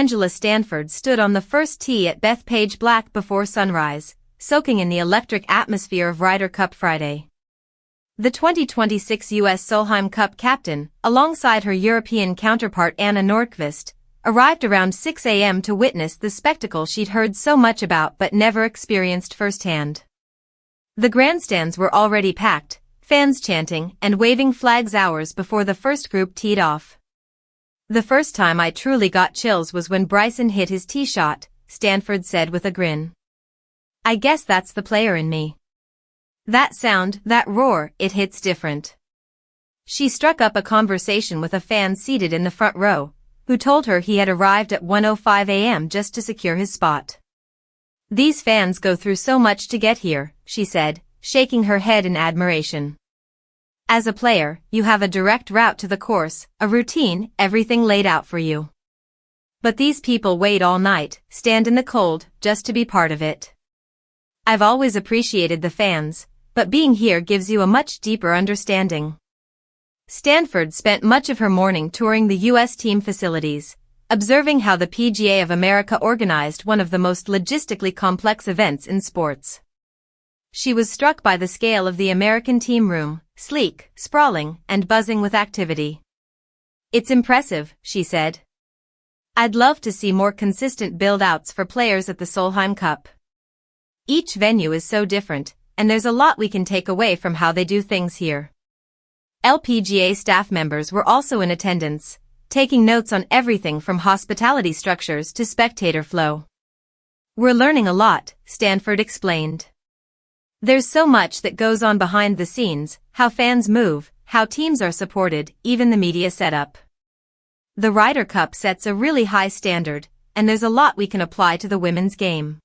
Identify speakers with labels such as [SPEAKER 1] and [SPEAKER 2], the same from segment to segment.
[SPEAKER 1] Angela Stanford stood on the first tee at Bethpage Black before sunrise, soaking in the electric atmosphere of Ryder Cup Friday. The 2026 U.S. Solheim Cup captain, alongside her European counterpart Anna Nordqvist, arrived around 6 a.m. to witness the spectacle she'd heard so much about but never experienced firsthand. The grandstands were already packed, fans chanting and waving flags hours before the first group teed off. "The first time I truly got chills was when Bryson hit his tee shot," Stanford said with a grin. "I guess that's the player in me. That sound, that roar, it hits different." She struck up a conversation with a fan seated in the front row, who told her he had arrived at 1:05 a.m. just to secure his spot. "These fans go through so much to get here," she said, shaking her head in admiration. "As a player, you have a direct route to the course, a routine, everything laid out for you. But these people wait all night, stand in the cold, just to be part of it. I've always appreciated the fans, but being here gives you a much deeper understanding." Stanford spent much of her morning touring the U.S. team facilities, observing how the PGA of America organized one of the most logistically complex events in sports. She was struck by the scale of the American team room, sleek, sprawling, and buzzing with activity. "It's impressive," she said. "I'd love to see more consistent build-outs for players at the Solheim Cup. Each venue is so different, and there's a lot we can take away from how they do things here." LPGA staff members were also in attendance, taking notes on everything from hospitality structures to spectator flow. "We're learning a lot," Stanford explained. "There's so much that goes on behind the scenes, how fans move, how teams are supported, even the media setup. The Ryder Cup sets a really high standard, and there's a lot we can apply to the women's game."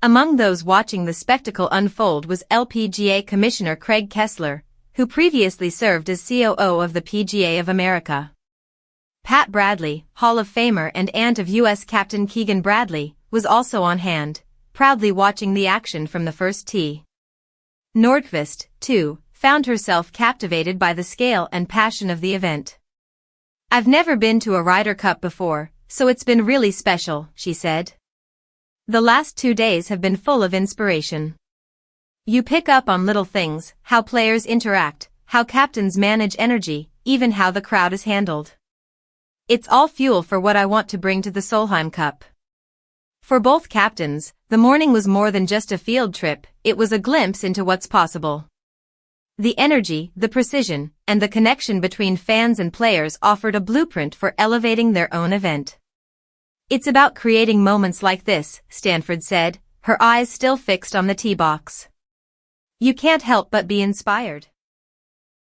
[SPEAKER 1] Among those watching the spectacle unfold was LPGA Commissioner Craig Kessler, who previously served as COO of the PGA of America. Pat Bradley, Hall of Famer and aunt of U.S. Captain Keegan Bradley, was also on hand, proudly watching the action from the first tee. Nordqvist, too, found herself captivated by the scale and passion of the event. "I've never been to a Ryder Cup before, so it's been really special," she said. "The last 2 days have been full of inspiration. You pick up on little things, how players interact, how captains manage energy, even how the crowd is handled. It's all fuel for what I want to bring to the Solheim Cup." For both captains, the morning was more than just a field trip, it was a glimpse into what's possible. The energy, the precision, and the connection between fans and players offered a blueprint for elevating their own event. "It's about creating moments like this," Stanford said, her eyes still fixed on the tee box. "You can't help but be inspired."